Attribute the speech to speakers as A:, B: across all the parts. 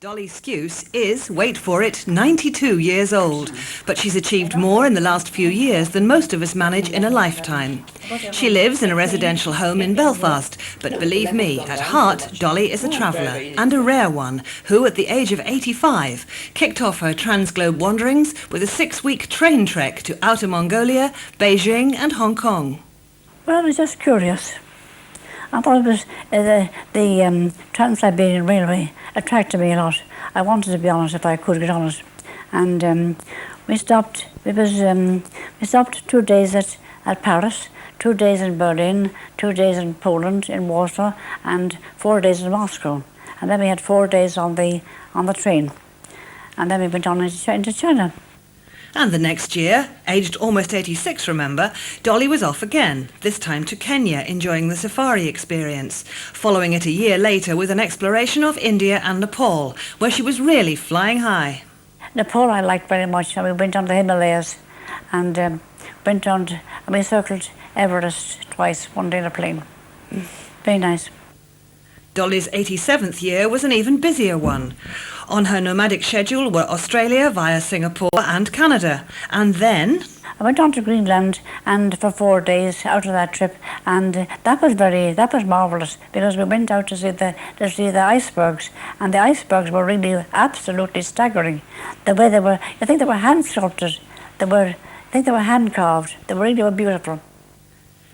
A: Dolly Skuce is, wait for it, 92 years old, but she's achieved more in the last few years than most of us manage in a lifetime. She lives in a residential home in Belfast, but believe me, at heart, Dolly is a traveller, and a rare one, who at the age of 85 kicked off her transglobe wanderings with a 6-week train trek to Outer Mongolia, Beijing and Hong Kong.
B: Well, I was just curious. I thought it was the Trans-Siberian Railway attracted me a lot. I wanted to be on it if I could get on it. And we stopped. We stopped 2 days at Paris, 2 days in Berlin, 2 days in Poland, in Warsaw, and 4 days in Moscow. And then we had 4 days on the train. And then we went on into China.
A: And the next year, aged almost 86 remember, Dolly was off again, this time to Kenya, enjoying the safari experience, following it a year later with an exploration of India and Nepal, where she was really flying high.
B: Nepal I liked very much, and we went on the Himalayas and we circled Everest twice, one day in a plane. Very nice.
A: Dolly's 87th year was an even busier one. On her nomadic schedule were Australia via Singapore and Canada. And then
B: I went on to Greenland and for 4 days out of that trip, and that was marvellous, because we went out to see the icebergs, and the icebergs were really absolutely staggering. The way they were, I think they were hand sculpted, I think they were hand carved, they really were beautiful.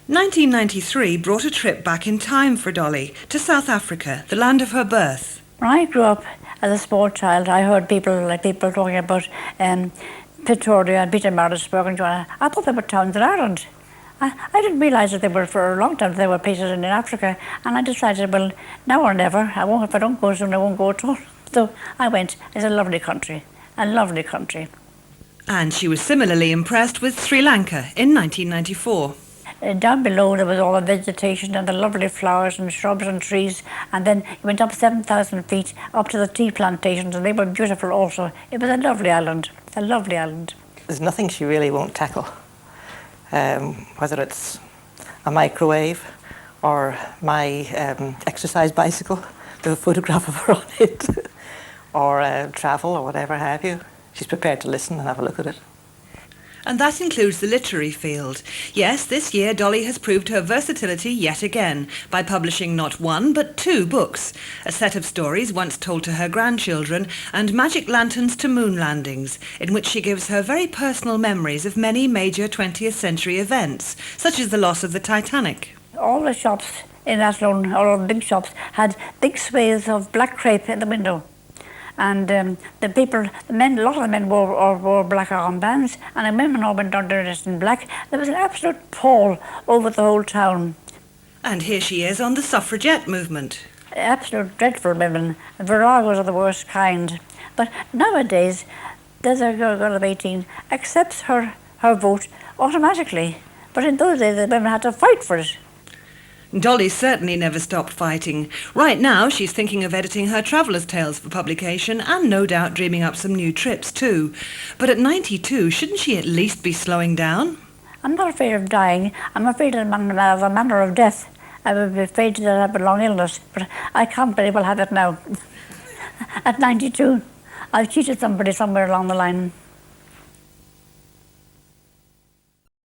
A: 1993 brought a trip back in time for Dolly to South Africa, the land of her birth.
B: When I grew up as a small child, I heard people talking about Pretoria and Pietermaritzburg and Johanna. I thought they were towns in Ireland. I didn't realise that they were, for a long time, they were places in Africa. And I decided, well, now or never, I won't, if I don't go soon, I won't go at all. So I went. It's a lovely country, a lovely country.
A: And she was similarly impressed with Sri Lanka in 1994.
B: Down below there was all the vegetation and the lovely flowers and shrubs and trees, and then you went up 7,000 feet up to the tea plantations, and they were beautiful also. It was a lovely island, a lovely island.
C: There's nothing she really won't tackle, whether it's a microwave or my exercise bicycle with a photograph of her on it, or travel or whatever have you. She's prepared to listen and have a look at it.
A: And that includes the literary field. Yes, this year Dolly has proved her versatility yet again by publishing not one but 2 books, a set of stories once told to her grandchildren and Magic Lanterns to Moon Landings, in which she gives her very personal memories of many major 20th century events, such as the loss of the Titanic.
B: All the shops in Athlone, all the big shops, had big swathes of black crepe in the window. And a lot of the men wore black armbands, and the women all went on dressed in black. There was an absolute pall over the whole town.
A: And here she is on the suffragette movement.
B: Absolute dreadful women. The viragos are the worst kind. But nowadays, there's a girl of 18 accepts her vote automatically. But in those days, the women had to fight for it.
A: Dolly certainly never stopped fighting. Right now, she's thinking of editing her traveller's tales for publication and no doubt dreaming up some new trips too. But at 92, shouldn't she at least be slowing down?
B: I'm not afraid of dying. I'm afraid of a manner of death. I would be afraid that I have a long illness, but I can't very well have it now. At 92, I've cheated somebody somewhere along the line.